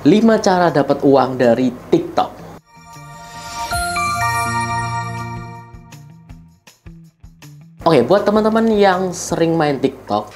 5 cara dapat uang dari TikTok. Oke, buat teman-teman yang sering main TikTok,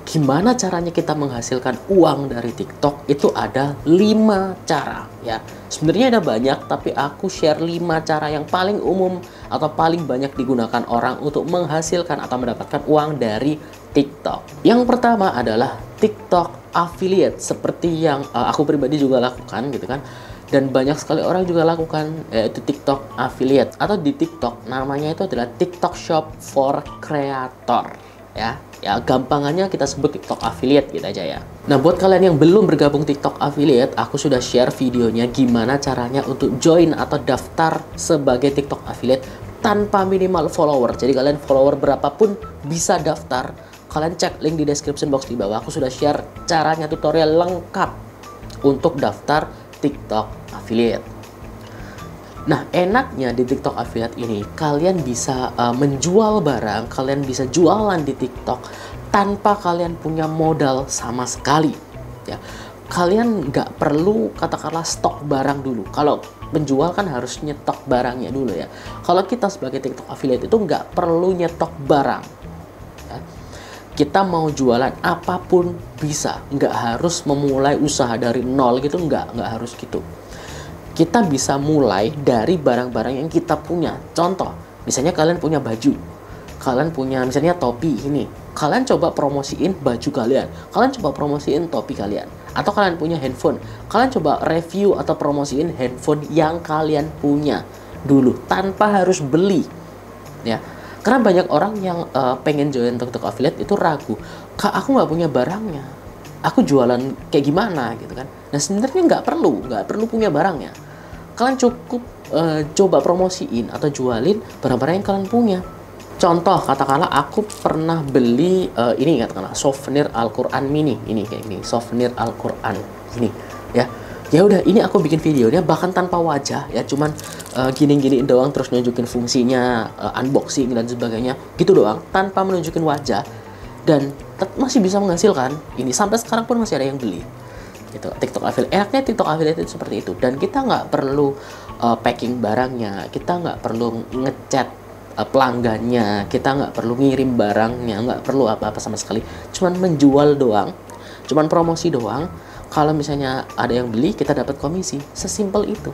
gimana caranya kita menghasilkan uang dari TikTok? Itu ada 5 cara ya. Sebenarnya ada banyak, tapi aku share 5 cara yang paling umum atau paling banyak digunakan orang untuk menghasilkan atau mendapatkan uang dari TikTok. Yang pertama adalah TikTok affiliate, seperti yang aku pribadi juga lakukan gitu kan. Dan banyak sekali orang juga lakukan, yaitu TikTok affiliate, atau di TikTok namanya itu adalah TikTok Shop for Creator ya. Ya, gampangannya kita sebut TikTok affiliate gitu aja ya. Nah, buat kalian yang belum bergabung TikTok affiliate, aku sudah share videonya gimana caranya untuk join atau daftar sebagai TikTok affiliate tanpa minimal follower. Jadi kalian follower berapapun bisa daftar. Kalian cek link di description box di bawah. Aku sudah share caranya, tutorial lengkap untuk daftar TikTok affiliate. Nah, enaknya di TikTok affiliate ini, kalian bisa menjual barang, kalian bisa jualan di TikTok tanpa kalian punya modal sama sekali. Ya, kalian nggak perlu katakanlah stok barang dulu. Kalau penjual kan harus nyetok barangnya dulu ya. Kalau kita sebagai TikTok affiliate itu nggak perlu nyetok barang. Ya. Kita mau jualan apapun bisa, nggak harus memulai usaha dari nol gitu, nggak harus gitu. Kita bisa mulai dari barang-barang yang kita punya. Contoh, misalnya kalian punya baju, kalian punya misalnya topi ini, kalian coba promosiin baju kalian, kalian coba promosiin topi kalian. Atau kalian punya handphone, kalian coba review atau promosiin handphone yang kalian punya dulu tanpa harus beli ya. Karena banyak orang yang pengen join TikTok affiliate itu ragu, kak aku nggak punya barangnya, aku jualan kayak gimana gitu kan. Nah, sebenarnya nggak perlu punya barangnya. Kalian cukup coba promosiin atau jualin barang-barang yang kalian punya. Contoh, katakanlah aku pernah beli ini, katakanlah souvenir Al-Quran mini, ini kayak gini, souvenir Al-Quran ini ya. Ya udah, ini aku bikin videonya bahkan tanpa wajah ya, cuman gini-giniin doang, terus nunjukin fungsinya, unboxing dan sebagainya gitu doang, tanpa menunjukin wajah, dan masih bisa menghasilkan. Ini sampai sekarang pun masih ada yang beli gitu. TikTok affiliate, enaknya TikTok affiliate itu seperti itu, dan kita nggak perlu packing barangnya, kita nggak perlu ngechat pelanggannya, kita nggak perlu ngirim barangnya, nggak perlu apa-apa sama sekali, cuman menjual doang, cuman promosi doang. Kalau misalnya ada yang beli, kita dapat komisi, sesimpel itu.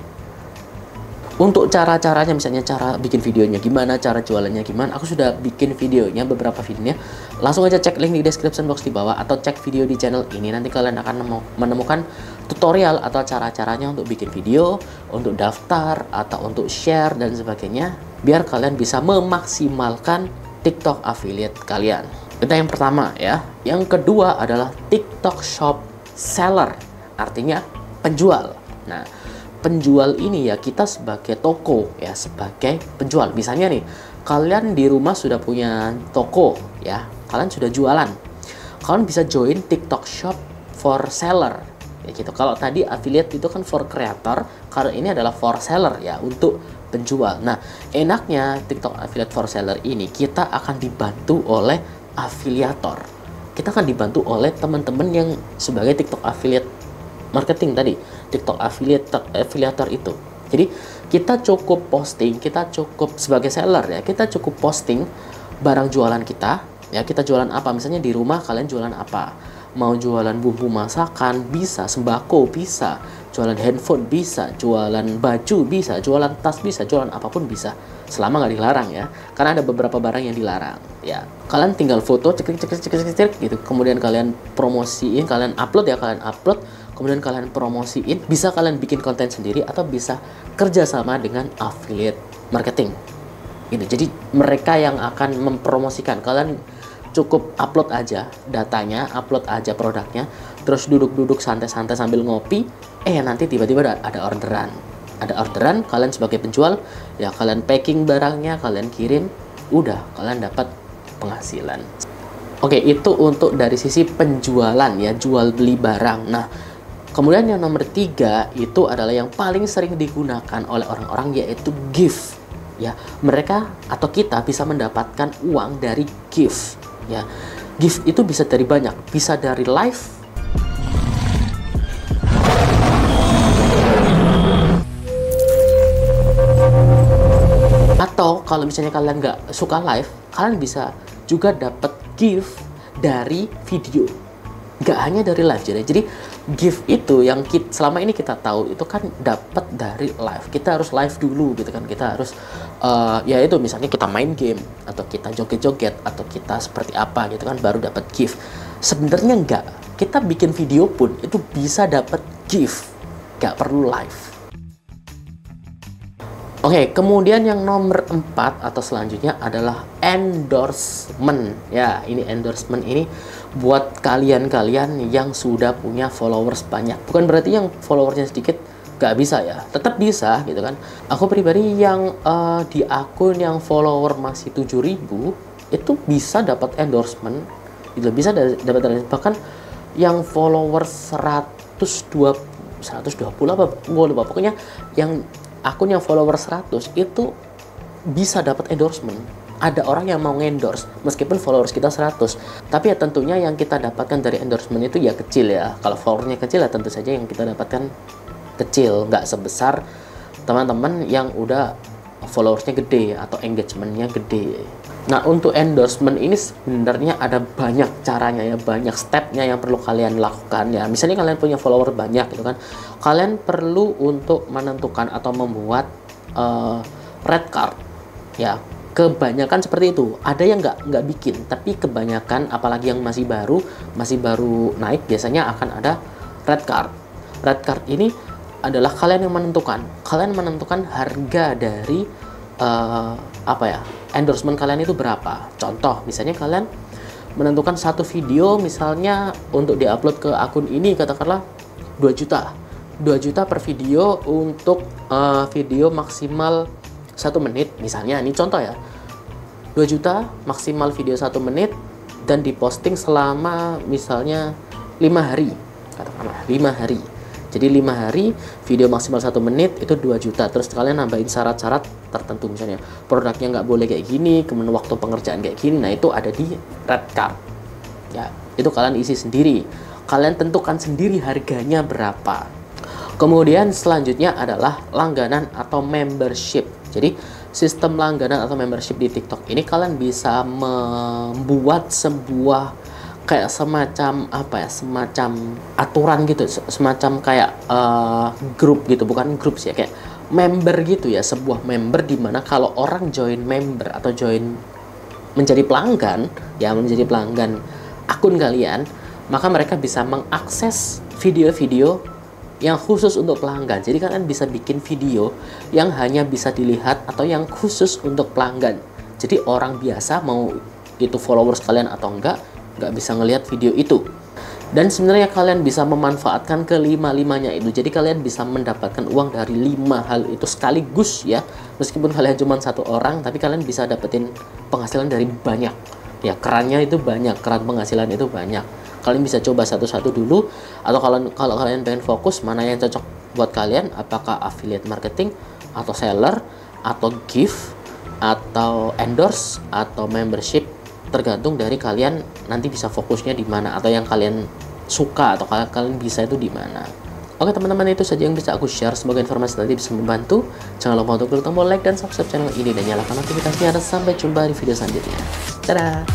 Untuk cara-caranya, misalnya cara bikin videonya gimana, cara jualannya gimana, aku sudah bikin videonya, beberapa videonya. Langsung aja cek link di description box di bawah, atau cek video di channel ini. Nanti kalian akan menemukan tutorial atau cara-caranya untuk bikin video, untuk daftar, atau untuk share dan sebagainya, biar kalian bisa memaksimalkan TikTok affiliate kalian. Itu yang pertama ya. Yang kedua adalah TikTok Shop Seller, artinya penjual. Nah, penjual ini ya, kita sebagai toko ya, sebagai penjual. Misalnya nih, kalian di rumah sudah punya toko ya, kalian sudah jualan, kalian bisa join TikTok Shop for Seller ya gitu. Kalau tadi affiliate itu kan for creator, kalau ini adalah for seller ya, untuk penjual. Nah, enaknya TikTok affiliate for seller ini, kita akan dibantu oleh afiliator, kita akan dibantu oleh teman-teman yang sebagai TikTok affiliate marketing tadi, TikTok affiliator itu. Jadi kita cukup posting, kita cukup sebagai seller ya, kita cukup posting barang jualan kita ya. Kita jualan apa, misalnya di rumah kalian jualan apa, mau jualan bumbu masakan bisa, sembako bisa, jualan handphone bisa, jualan baju bisa, jualan tas bisa, jualan apapun bisa, selama nggak dilarang ya. Karena ada beberapa barang yang dilarang ya. Kalian tinggal foto cek gitu, kemudian kalian promosiin, kalian upload ya, kalian upload, kemudian kalian promosiin. Bisa kalian bikin konten sendiri atau bisa kerjasama dengan affiliate marketing gitu. Jadi mereka yang akan mempromosikan, kalian cukup upload aja datanya, upload aja produknya, terus duduk-duduk santai-santai sambil ngopi, nanti tiba-tiba ada orderan. Ada orderan, kalian sebagai penjual ya, kalian packing barangnya, kalian kirim, udah kalian dapat penghasilan. Oke, itu untuk dari sisi penjualan ya, jual beli barang. Nah, kemudian yang nomor 3 itu adalah yang paling sering digunakan oleh orang-orang, yaitu gift ya, mereka atau kita bisa mendapatkan uang dari gift, ya. Gift itu bisa dari banyak, bisa dari live, atau kalau misalnya kalian nggak suka live, kalian bisa juga dapat gift dari video, nggak hanya dari live. Jadi gift itu yang selama ini kita tahu itu kan dapat dari live. Kita harus live dulu gitu kan, kita harus ya itu misalnya kita main game atau kita joget-joget atau kita seperti apa gitu kan baru dapat gift. Sebenarnya enggak, kita bikin video pun itu bisa dapat gift, nggak perlu live. Oke, kemudian yang nomor 4 atau selanjutnya adalah endorsement. Ya, ini endorsement ini buat kalian-kalian yang sudah punya followers banyak. Bukan berarti yang followersnya sedikit gak bisa ya, tetap bisa gitu kan. Aku pribadi yang di akun yang follower masih 7.000 itu bisa dapat endorsement, gitu, bisa dapat endorsement. Bahkan yang followers 120 apa, gue lupa, pokoknya yang akun yang follower 100 itu bisa dapat endorsement. Ada orang yang mau endorse meskipun followers kita 100. Tapi ya tentunya yang kita dapatkan dari endorsement itu ya kecil ya. Kalau followernya kecil ya tentu saja yang kita dapatkan kecil, nggak sebesar teman-teman yang udah followersnya gede atau engagementnya gede. Nah, untuk endorsement ini sebenarnya ada banyak caranya ya, banyak stepnya yang perlu kalian lakukan ya. Misalnya kalian punya follower banyak gitu kan, kalian perlu untuk menentukan atau membuat red card ya. Kebanyakan seperti itu. Ada yang nggak bikin, tapi kebanyakan apalagi yang masih baru naik biasanya akan ada red card. Red card ini adalah kalian yang menentukan. Kalian menentukan harga dari endorsement kalian itu berapa. Contoh, misalnya kalian menentukan satu video misalnya untuk diupload ke akun ini katakanlah 2 juta. 2 juta per video untuk video maksimal 1 menit misalnya, ini contoh ya. 2 juta maksimal video 1 menit dan diposting selama misalnya 5 hari. Katakanlah 5 hari. Jadi 5 hari video maksimal 1 menit itu 2 juta. Terus kalian nambahin syarat-syarat tertentu, misalnya produknya nggak boleh kayak gini, kemudian waktu pengerjaan kayak gini. Nah, itu ada di red card. Ya, itu kalian isi sendiri. Kalian tentukan sendiri harganya berapa. Kemudian selanjutnya adalah langganan atau membership. Jadi sistem langganan atau membership di TikTok ini kalian bisa membuat sebuah kayak semacam semacam aturan gitu, semacam kayak grup gitu, bukan grup sih ya, kayak member gitu ya, sebuah member di mana kalau orang join member atau join menjadi pelanggan akun kalian, maka mereka bisa mengakses video-video yang khusus untuk pelanggan. Jadi kalian bisa bikin video yang hanya bisa dilihat atau yang khusus untuk pelanggan. Jadi orang biasa mau itu followers kalian atau nggak bisa ngelihat video itu. Dan sebenarnya kalian bisa memanfaatkan kelima-limanya itu. Jadi kalian bisa mendapatkan uang dari 5 hal itu sekaligus ya. Meskipun kalian cuma 1 orang, tapi kalian bisa dapetin penghasilan dari banyak. Ya, kerannya itu banyak, keran penghasilan itu banyak. Kalian bisa coba satu-satu dulu, atau kalau kalian pengen fokus mana yang cocok buat kalian, apakah affiliate marketing atau seller atau gift atau endorse atau membership, tergantung dari kalian nanti bisa fokusnya di mana atau yang kalian suka atau kalian bisa itu di mana. Oke teman-teman, itu saja yang bisa aku share. Semoga informasi tadi bisa membantu. Jangan lupa untuk klik tombol like dan subscribe channel ini dan nyalakan notifikasinya. Dan sampai jumpa di video selanjutnya. Dadah.